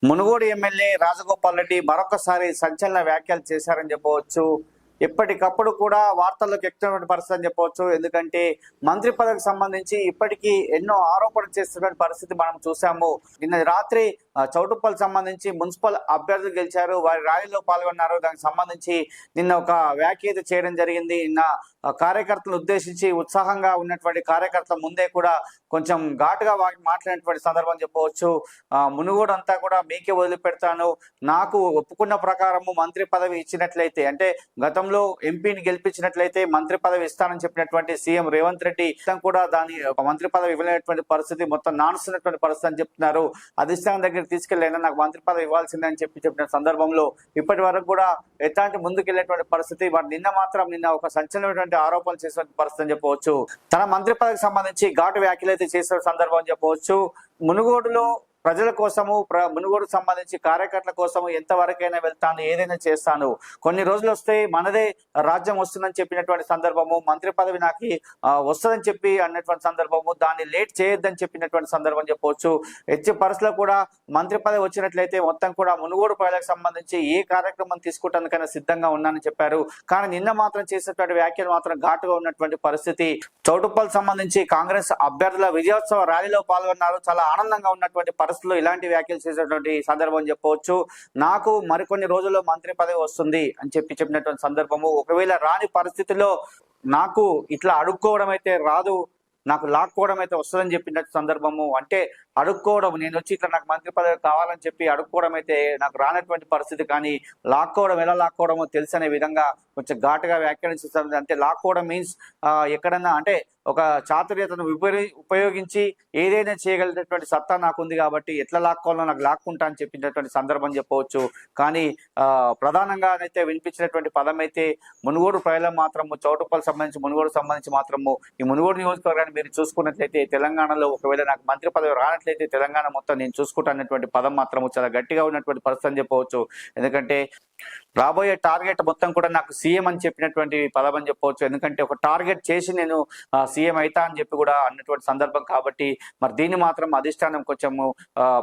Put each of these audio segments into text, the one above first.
Munugode MLA Rajagopal Reddy మరొకసారి సంచలన వ్యాఖ్యలు చేశారని చెప్పవచ్చు. ఎప్పటికప్పుడు కూడా వార్తల్లోకి ఎక్కుతున్నటువంటి పరిస్థితి అని చెప్పవచ్చు. ఎందుకంటే మంత్రి పదవికి సంబంధించి ఇప్పటికీ ఎన్నో ఆరోపణలు చేస్తున్నటువంటి పరిస్థితి మనం చూసాము. నిన్న రాత్రి చౌటుప్పల్ సంబంధించి మున్సిపల్ అభ్యర్థులు గెలిచారు, వారి ర్యాలీలో పాల్గొన్నారు. దానికి సంబంధించి నిన్న ఒక వ్యాఖ్య చేయడం జరిగింది. నిన్న కార్యకర్తలను ఉద్దేశించి ఉత్సాహంగా ఉన్నటువంటి కార్యకర్తల ముందే కూడా కొంచెం ఘాటుగా మాట్లాడినటువంటి సందర్భం చెప్పవచ్చు. మునుగోడు అంతా కూడా మీకే వదిలిపెడతాను, నాకు ఒప్పుకున్న ప్రకారము మంత్రి పదవి ఇచ్చినట్లయితే, అంటే గతంలో ఎంపీని గెలిపించినట్లయితే మంత్రి పదవి ఇస్తానని చెప్పినటువంటి సీఎం రేవంత్ రెడ్డి కూడా దాని మంత్రి పదవి ఇవ్వలేనటువంటి పరిస్థితి, మొత్తం నానుస్తున్నటువంటి పరిస్థితి అని చెప్తున్నారు. అధిష్టానం దగ్గర తీసుకెళ్ళైనా నాకు మంత్రి పదవి ఇవ్వాల్సిందే అని చెప్పిన సందర్భంలో ఇప్పటి వరకు కూడా ఎట్లాంటి ముందుకెళ్లేటువంటి పరిస్థితి. నిన్న ఒక సంచలనమైనటువంటి ఆరోపణలు చేసిన పరిస్థితి అని చెప్పవచ్చు. తన మంత్రి పదవికి సంబంధించి ఘాటు వ్యాఖ్యలు అయితే చేసిన సందర్భం అని చెప్పవచ్చు. మునుగోడులో ప్రజల కోసము, మునుగోడుకు సంబంధించి కార్యకర్తల కోసము ఎంతవరకైనా వెళ్తాను, ఏదైనా చేస్తాను, కొన్ని రోజులు వస్తే మనదే రాజ్యం వస్తుందని చెప్పినటువంటి సందర్భము, మంత్రి పదవి నాకు వస్తుందని చెప్పి అన్నటువంటి సందర్భము, దాన్ని లేట్ చేయొద్దని చెప్పినటువంటి సందర్భం చెప్పవచ్చు. హెచ్చు పరిస్థితుల్లో కూడా మంత్రి పదవి వచ్చినట్లయితే మొత్తం కూడా మునుగోడు ప్రజలకు సంబంధించి ఏ కార్యక్రమం తీసుకుంటానికైనా సిద్ధంగా ఉన్నానని చెప్పారు. కానీ నిన్న మాత్రం చేసినటువంటి వ్యాఖ్యలు మాత్రం ఘాటుగా ఉన్నటువంటి పరిస్థితి. చౌటుప్పల్ సంబంధించి కాంగ్రెస్ అభ్యర్థుల విజయోత్సవ ర్యాలీలో పాల్గొన్నారు. చాలా ఆనందంగా ఉన్నటువంటి పరిస్థితుల్లో ఇలాంటి వ్యాఖ్యలు చేసేటువంటి సందర్భం చెప్పవచ్చు. నాకు మరికొన్ని రోజుల్లో మంత్రి పదవి వస్తుంది అని చెప్పినటువంటి సందర్భము, ఒకవేళ రాని పరిస్థితిలో నాకు ఇట్లా అడుక్కోవడం అయితే రాదు, నాకు లాక్కోవడం అయితే వస్తుందని చెప్పినట్టు సందర్భము. అంటే అడుక్కోవడం, నేను వచ్చి ఇట్లా నాకు మంత్రి పదవి కావాలని చెప్పి అడుక్కోవడం అయితే నాకు రానటువంటి పరిస్థితి, కానీ లాక్కోవడం ఎలా లాక్కోవడమో తెలుసు అనే విధంగా కొంచెం ఘాటుగా వ్యాఖ్యానిస్తుంది. అంటే లాక్కోవడం మీన్స్ ఎక్కడన్నా అంటే ఒక చాతుర్యతను ఉపయోగించి ఏదైనా చేయగలిగినటువంటి సత్తా నాకు ఉంది కాబట్టి ఎట్లా లాక్కోవాలో నాకు లాక్కుంటా అని చెప్పినటువంటి సందర్భం చెప్పవచ్చు. కానీ ప్రధానంగా అయితే వినిపించినటువంటి పదం అయితే మునుగోడు ప్రజలు మాత్రము, చౌటుప్పల్ సంబంధించి మునుగోడు సంబంధించి మాత్రము, ఈ మునుగోడు నియోజకవర్గాన్ని మీరు చూసుకున్నట్లయితే తెలంగాణలో ఒకవేళ నాకు మంత్రి పదవి రానట్లయితే తెలంగాణ మొత్తం నేను చూసుకుంటా అన్నటువంటి పదం మాత్రము చాలా గట్టిగా ఉన్నటువంటి పరిస్థితి అని చెప్పవచ్చు. ఎందుకంటే రాబోయే టార్గెట్ మొత్తం కూడా నాకు సీఎం అని చెప్పినటువంటి పదం అని చెప్పవచ్చు. ఎందుకంటే ఒక టార్గెట్ చేసి నేను సీఎం అయితా అని చెప్పి కూడా అన్నటువంటి సందర్భం కాబట్టి మరి దీన్ని మాత్రం అధిష్టానం కొంచెము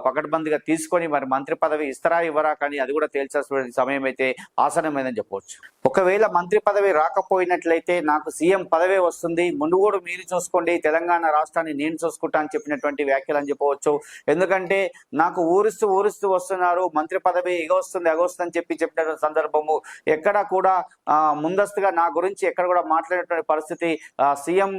పకడ్బందీగా తీసుకొని మరి మంత్రి పదవి ఇస్తారా ఇవ్వరా, కానీ అది కూడా తేల్చాల్సిన సమయం అయితే ఆసనమైందని చెప్పవచ్చు. ఒకవేళ మంత్రి పదవి రాకపోయినట్లయితే నాకు సీఎం పదవే వస్తుంది, మునుగోడు మీరు చూసుకోండి, తెలంగాణ రాష్ట్రాన్ని నేను చూసుకుంటా అని చెప్పినటువంటి వ్యాఖ్యలు అని చెప్పవచ్చు. ఎందుకంటే నాకు ఊరిస్తూ వస్తున్నారు, మంత్రి పదవి ఎగొస్తుంది అని చెప్పిన సందర్భము, ఎక్కడ కూడా ముందస్తుగా నా గురించి ఎక్కడ కూడా మాట్లాడేటువంటి పరిస్థితి, సీఎం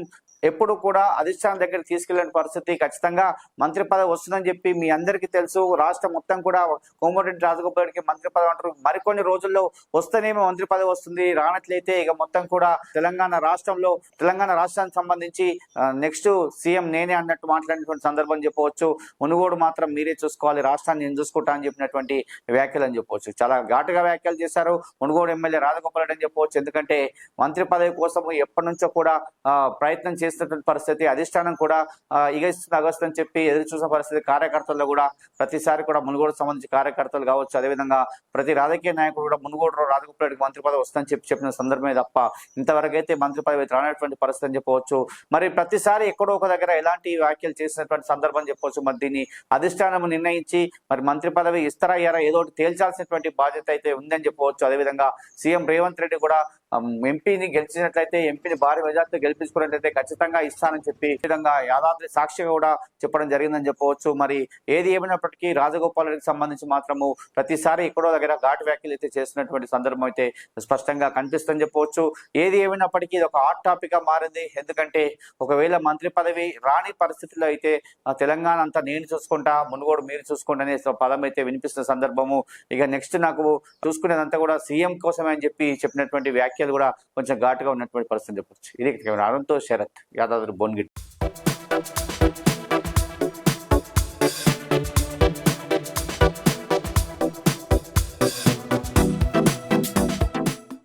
ఎప్పుడు కూడా అధిష్టానం దగ్గరికి తీసుకెళ్లిన పరిస్థితి. ఖచ్చితంగా మంత్రి పదవి వస్తుందని చెప్పి మీ అందరికీ తెలుసు. రాష్ట్రం మొత్తం కూడా కోమటిరెడ్డి రాజగోపాల్ రెడ్డికి మంత్రి పదవి అంటారు. మరికొన్ని రోజుల్లో వస్తేనేమో మంత్రి పదవి వస్తుంది, రానట్లయితే ఇక మొత్తం కూడా తెలంగాణ రాష్ట్రానికి సంబంధించి నెక్స్ట్ సీఎం నేనే అన్నట్టు మాట్లాడినటువంటి సందర్భం చెప్పవచ్చు. మునుగోడు మాత్రం మీరే చూసుకోవాలి, రాష్ట్రాన్ని నేను చూసుకుంటా అని చెప్పినటువంటి వ్యాఖ్యలు అని చెప్పవచ్చు. చాలా ఘాటుగా వ్యాఖ్యలు చేశారు మునుగోడు ఎమ్మెల్యే రాజగోపాల్ రెడ్డి అని చెప్పవచ్చు. ఎందుకంటే మంత్రి పదవి కోసం ఎప్పటి నుంచో కూడా ప్రయత్నం చేస్తున్న పరిస్థితి, అధిష్టానం కూడా అగస్ట్ అని చెప్పి ఎదురు చూసిన పరిస్థితి. కార్యకర్తల్లో కూడా ప్రతిసారి కూడా మునుగోడు సంబంధించి కార్యకర్తలు కావచ్చు, అదేవిధంగా ప్రతి రాజకీయ నాయకుడు కూడా మునుగోడు రాజగోపాల్ రెడ్డికి మంత్రి పదవి వస్తుందని చెప్పిన సందర్భమే తప్ప ఇంతవరకు అయితే మంత్రి పదవి రానటువంటి పరిస్థితి అని చెప్పవచ్చు. మరి ప్రతిసారి ఎక్కడో ఒక దగ్గర ఎలాంటి వ్యాఖ్యలు చేసినటువంటి సందర్భం చెప్పవచ్చు. మరి దీన్ని అధిష్టానం నిర్ణయించి మరి మంత్రి పదవి ఇస్తారా ఇయ్యారా ఏదో ఒకటి తేల్చాల్సినటువంటి బాధ్యత అయితే ఉందని చెప్పవచ్చు. అదేవిధంగా సీఎం రేవంత్ రెడ్డి కూడా ఎంపీని గెలిచినట్లయితే, ఎంపీని భారీ మెజార్టీతో గెలిపించుకున్నట్లయితే ఖచ్చితంగా ఇస్తానని చెప్పి విధంగా యాదాద్రి సాక్షిగా కూడా చెప్పడం జరిగిందని చెప్పవచ్చు. మరి ఏది ఏమైనప్పటికీ రాజగోపాల్ రెడ్డికి సంబంధించి మాత్రము ప్రతిసారి ఎక్కడో దగ్గర ఘాటు వ్యాఖ్యలు అయితే చేస్తున్నటువంటి సందర్భం అయితే స్పష్టంగా కనిపిస్తుందని చెప్పవచ్చు. ఏది ఏమైనప్పటికీ ఇది ఒక హాట్ టాపిక్ గా మారింది. ఎందుకంటే ఒకవేళ మంత్రి పదవి రాని పరిస్థితుల్లో అయితే తెలంగాణ అంతా నేను చూసుకుంటా, మునుగోడు మీరు చూసుకోండి అనే పదం అయితే వినిపిస్తున్న సందర్భము. ఇక నెక్స్ట్ నాకు చూసుకునేదంతా కూడా సీఎం కోసమే అని చెప్పినటువంటి వ్యాఖ్యలు కూడా కొంచెం ఘాటుగా ఉన్నటువంటి పరిస్థితి చెప్పవచ్చు. ఇది ఆనంతో శరత్, యాదాద్రి భువనగిరి.